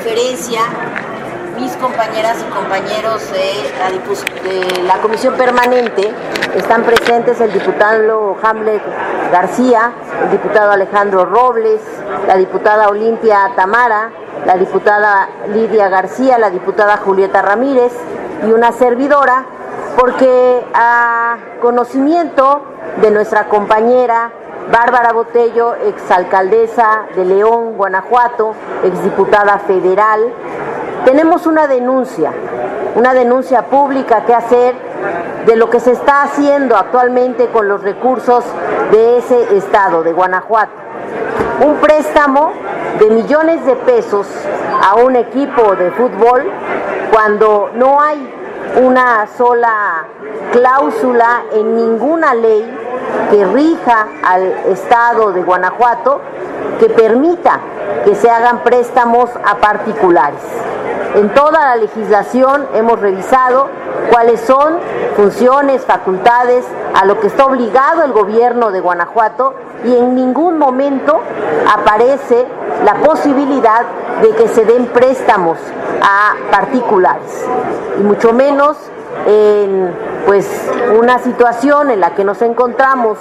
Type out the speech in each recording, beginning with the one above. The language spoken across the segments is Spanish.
conferencia, mis compañeras y compañeros de la Comisión Permanente. Están presentes el diputado Hamlet García, el diputado Alejandro Robles, la diputada Olimpia Tamara, la diputada Lidia García, la diputada Julieta Ramírez y una servidora, porque a conocimiento de nuestra compañera Bárbara Botello, exalcaldesa de León, Guanajuato, exdiputada federal, tenemos una denuncia pública que hacer de lo que se está haciendo actualmente con los recursos de ese estado, de Guanajuato. Un préstamo de millones de pesos a un equipo de fútbol cuando no hay una sola cláusula en ninguna ley que rija al estado de Guanajuato que permita que se hagan préstamos a particulares. En toda la legislación hemos revisado cuáles son funciones, facultades a lo que está obligado el gobierno de Guanajuato y en ningún momento aparece la posibilidad de que se den préstamos a particulares y mucho menos en una situación en la que nos encontramos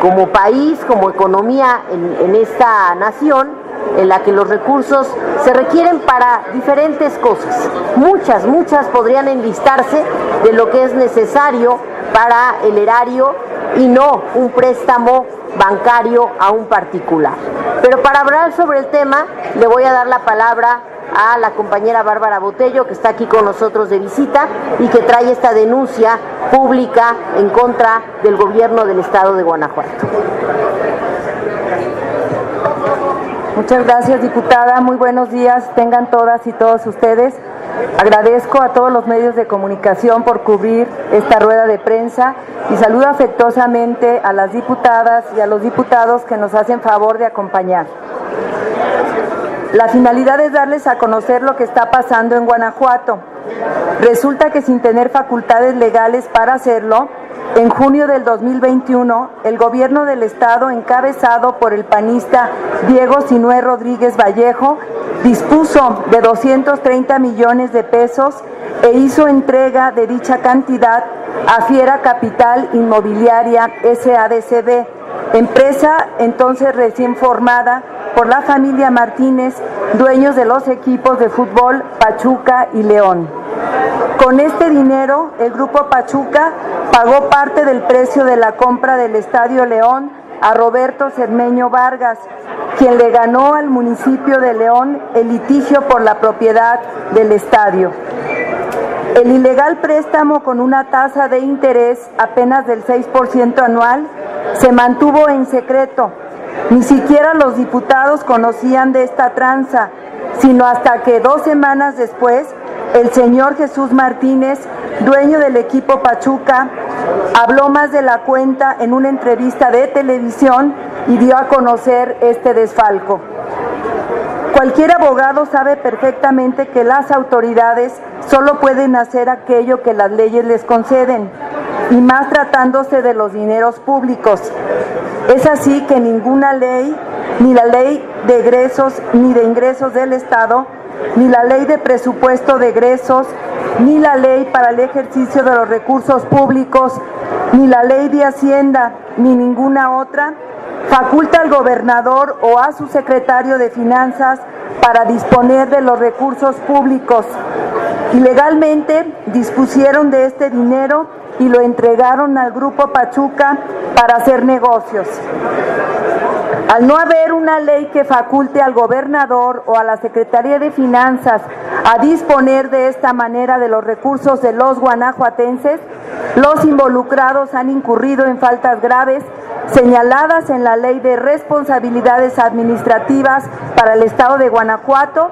como país, como economía en esta nación, en la que los recursos se requieren para diferentes cosas. Muchas podrían enlistarse de lo que es necesario para el erario y no un préstamo bancario a un particular. Pero para hablar sobre el tema, le voy a dar la palabra a la compañera Bárbara Botello, que está aquí con nosotros de visita y que trae esta denuncia pública en contra del gobierno del estado de Guanajuato. Muchas gracias, diputada. Muy buenos días tengan todas y todos ustedes. Agradezco a todos los medios de comunicación por cubrir esta rueda de prensa y saludo afectuosamente a las diputadas y a los diputados que nos hacen favor de acompañar. La finalidad es darles a conocer lo que está pasando en Guanajuato. Resulta que sin tener facultades legales para hacerlo, en junio del 2021, el gobierno del estado, encabezado por el panista Diego Sinué Rodríguez Vallejo, dispuso de 230 millones de pesos e hizo entrega de dicha cantidad a Fiera Capital Inmobiliaria SADCB, empresa entonces recién formada por la familia Martínez, dueños de los equipos de fútbol Pachuca y León. Con este dinero, el Grupo Pachuca pagó parte del precio de la compra del Estadio León a Roberto Cermeño Vargas, quien le ganó al municipio de León el litigio por la propiedad del estadio. El ilegal préstamo, con una tasa de interés apenas del 6% anual, se mantuvo en secreto. Ni siquiera los diputados conocían de esta tranza, sino hasta que 2 semanas después, el señor Jesús Martínez, dueño del equipo Pachuca, habló más de la cuenta en una entrevista de televisión y dio a conocer este desfalco. Cualquier abogado sabe perfectamente que las autoridades solo pueden hacer aquello que las leyes les conceden, y más tratándose de los dineros públicos. Es así que ninguna ley, ni la ley de egresos ni de ingresos del Estado, ni la ley de presupuesto de egresos, ni la ley para el ejercicio de los recursos públicos, ni la ley de Hacienda, ni ninguna otra, faculta al gobernador o a su secretario de Finanzas para disponer de los recursos públicos. Ilegalmente dispusieron de este dinero y lo entregaron al Grupo Pachuca para hacer negocios. Al no haber una ley que faculte al gobernador o a la Secretaría de Finanzas a disponer de esta manera de los recursos de los guanajuatenses, los involucrados han incurrido en faltas graves señaladas en la Ley de Responsabilidades Administrativas para el Estado de Guanajuato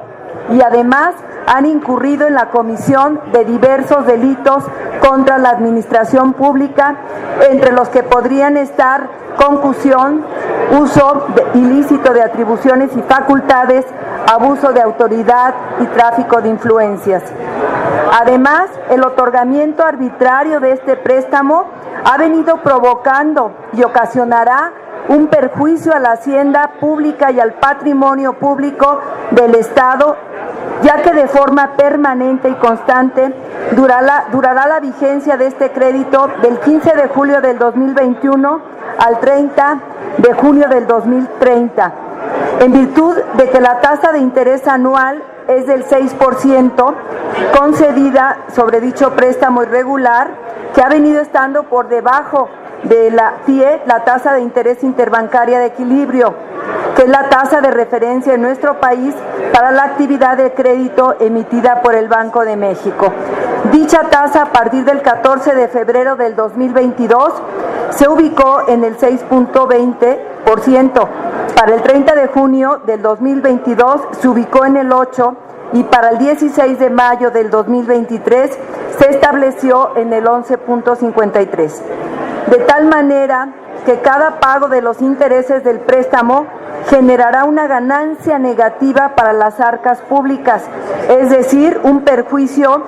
y además han incurrido en la comisión de diversos delitos contra la administración pública, entre los que podrían estar concusión, uso ilícito de atribuciones y facultades, abuso de autoridad y tráfico de influencias. Además, el otorgamiento arbitrario de este préstamo ha venido provocando y ocasionará un perjuicio a la hacienda pública y al patrimonio público del Estado, ya ya que de forma permanente y constante durará la vigencia de este crédito del 15 de julio del 2021 al 30 de junio del 2030, en virtud de que la tasa de interés anual es del 6% concedida sobre dicho préstamo irregular, que ha venido estando por debajo de la TIE, la tasa de interés interbancaria de equilibrio, que es la tasa de referencia en nuestro país para la actividad de crédito emitida por el Banco de México. Dicha tasa, a partir del 14 de febrero del 2022, se ubicó en el 6.20%. Para el 30 de junio del 2022 se ubicó en el 8% y para el 16 de mayo del 2023 se estableció en el 11.53%. De tal manera que cada pago de los intereses del préstamo generará una ganancia negativa para las arcas públicas, es decir, un perjuicio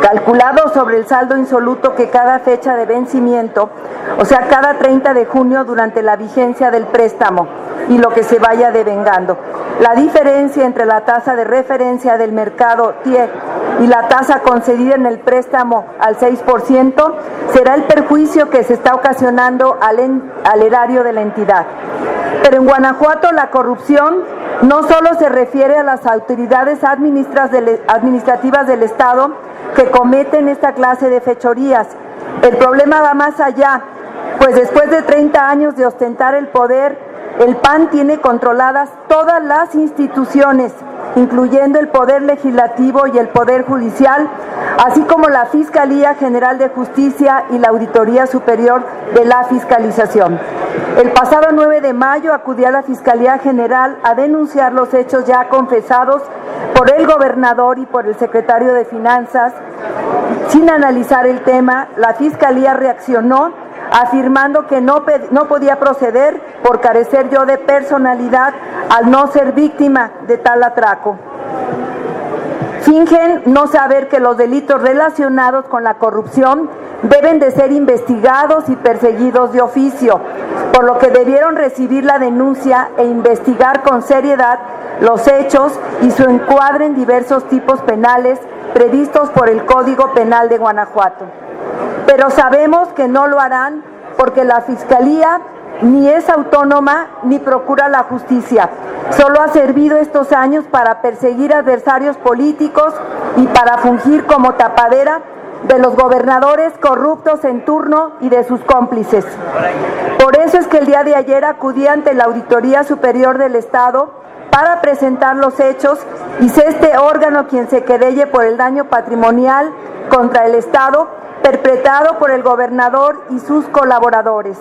calculado sobre el saldo insoluto que cada fecha de vencimiento, o sea, cada 30 de junio durante la vigencia del préstamo y lo que se vaya devengando. La diferencia entre la tasa de referencia del mercado TIE y la tasa concedida en el préstamo al 6% será el perjuicio que se está ocasionando al erario de la entidad. Pero en Guanajuato la corrupción no solo se refiere a las autoridades administrativas del Estado que cometen esta clase de fechorías. El problema va más allá, pues después de 30 años de ostentar el poder, el PAN tiene controladas todas las instituciones, incluyendo el Poder Legislativo y el Poder Judicial, así como la Fiscalía General de Justicia y la Auditoría Superior de la Fiscalización. El pasado 9 de mayo acudí a la Fiscalía General a denunciar los hechos ya confesados por el gobernador y por el secretario de Finanzas. Sin analizar el tema, la Fiscalía reaccionó afirmando que no podía proceder por carecer yo de personalidad al no ser víctima de tal atraco. Fingen no saber que los delitos relacionados con la corrupción deben de ser investigados y perseguidos de oficio, por lo que debieron recibir la denuncia e investigar con seriedad los hechos y su encuadre en diversos tipos penales previstos por el Código Penal de Guanajuato. Pero sabemos que no lo harán porque la Fiscalía ni es autónoma ni procura la justicia. Solo ha servido estos años para perseguir adversarios políticos y para fungir como tapadera de los gobernadores corruptos en turno y de sus cómplices. Por eso es que el día de ayer acudí ante la Auditoría Superior del Estado para presentar los hechos y sea este órgano quien se querelle por el daño patrimonial contra el Estado perpetrado por el gobernador y sus colaboradores.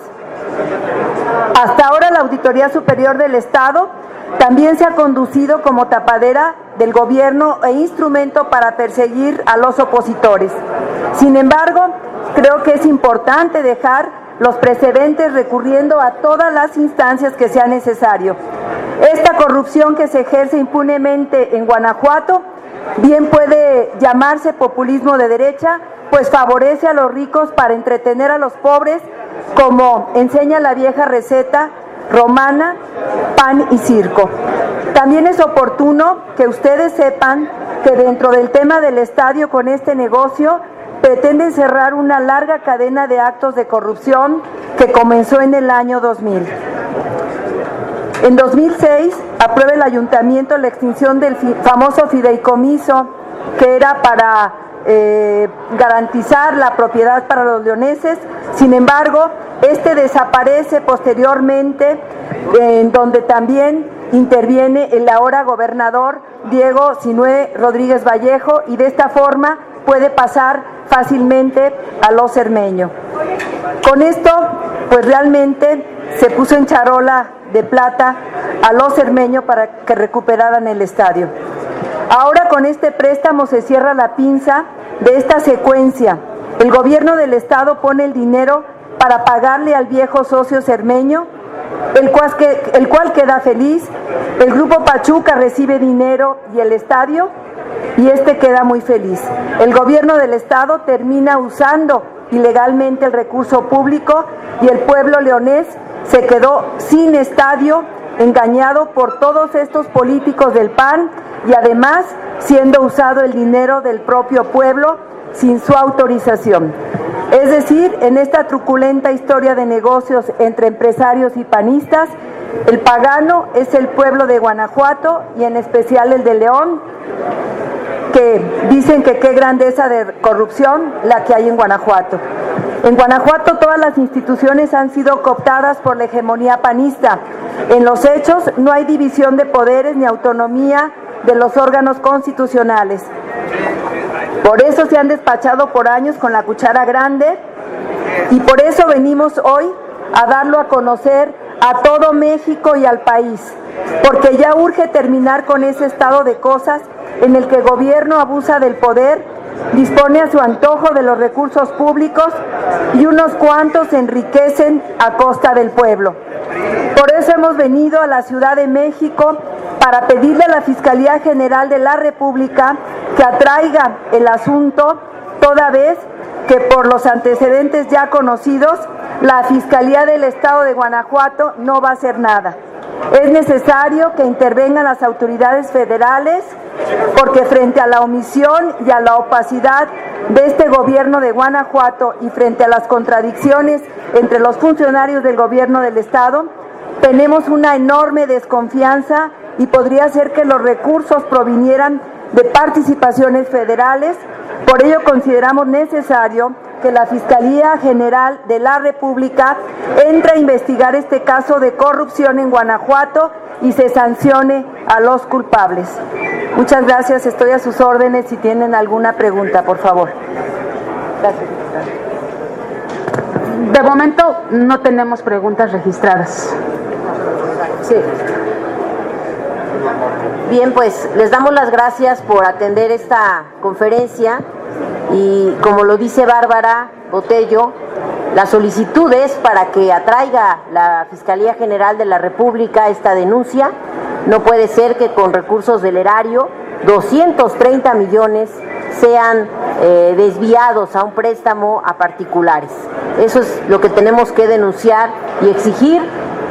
Hasta ahora la Auditoría Superior del Estado también se ha conducido como tapadera del gobierno e instrumento para perseguir a los opositores. Sin embargo, creo que es importante dejar los precedentes recurriendo a todas las instancias que sea necesario. Esta corrupción que se ejerce impunemente en Guanajuato bien puede llamarse populismo de derecha, pues favorece a los ricos para entretener a los pobres, como enseña la vieja receta romana, pan y circo. También es oportuno que ustedes sepan que dentro del tema del estadio con este negocio pretenden cerrar una larga cadena de actos de corrupción que comenzó en el año 2000. En 2006 aprueba el ayuntamiento la extinción del famoso fideicomiso que era para garantizar la propiedad para los leoneses. Sin embargo, este desaparece posteriormente, en donde también interviene el ahora gobernador Diego Sinué Rodríguez Vallejo, y de esta forma puede pasar fácilmente a los cermeño. Con esto, pues realmente se puso en charola de plata a los cermeño para que recuperaran el estadio. Ahora con este préstamo se cierra la pinza de esta secuencia. El gobierno del estado pone el dinero para pagarle al viejo socio cermeño, el cual queda feliz. El Grupo Pachuca recibe dinero y el estadio, y este queda muy feliz. El gobierno del estado termina usando ilegalmente el recurso público y el pueblo leonés se quedó sin estadio engañado por todos estos políticos del PAN y además siendo usado el dinero del propio pueblo sin su autorización. Es decir, en esta truculenta historia de negocios entre empresarios y panistas, el pagano es el pueblo de Guanajuato y en especial el de León, que dicen que qué grandeza de corrupción la que hay en Guanajuato. En Guanajuato todas las instituciones han sido cooptadas por la hegemonía panista. En los hechos no hay división de poderes ni autonomía de los órganos constitucionales. Por eso se han despachado por años con la cuchara grande y por eso venimos hoy a darlo a conocer a todo México y al país, porque ya urge terminar con ese estado de cosas en el que el gobierno abusa del poder, dispone a su antojo de los recursos públicos y unos cuantos se enriquecen a costa del pueblo. Por eso hemos venido a la Ciudad de México para pedirle a la Fiscalía General de la República que atraiga el asunto, toda vez que por los antecedentes ya conocidos, la Fiscalía del Estado de Guanajuato no va a hacer nada. Es necesario que intervengan las autoridades federales porque frente a la omisión y a la opacidad de este gobierno de Guanajuato y frente a las contradicciones entre los funcionarios del gobierno del Estado, tenemos una enorme desconfianza y podría ser que los recursos provinieran de participaciones federales. Por ello consideramos necesario que la Fiscalía General de la República entre a investigar este caso de corrupción en Guanajuato y se sancione a los culpables. Muchas gracias, estoy a sus órdenes si tienen alguna pregunta, por favor. Gracias. De momento no tenemos preguntas registradas. Sí. Bien, pues les damos las gracias por atender esta conferencia y como lo dice Bárbara Botello, la solicitud es para que atraiga la Fiscalía General de la República esta denuncia. No puede ser que con recursos del erario 230 millones sean desviados a un préstamo a particulares. Eso es lo que tenemos que denunciar y exigir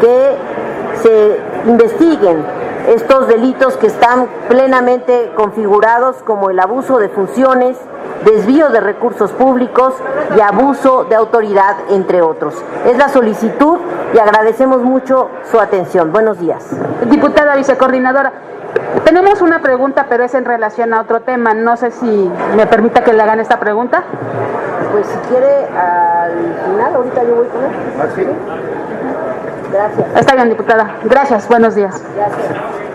que se investiguen estos delitos que están plenamente configurados como el abuso de funciones, desvío de recursos públicos y abuso de autoridad, entre otros. Es la solicitud y agradecemos mucho su atención. Buenos días. Diputada vicecoordinadora, tenemos una pregunta, pero es en relación a otro tema. No sé si me permita que le hagan esta pregunta. Pues si quiere, al final, ahorita yo voy con él. ¿Ah, sí? Gracias. Está bien, diputada. Gracias. Buenos días. Gracias.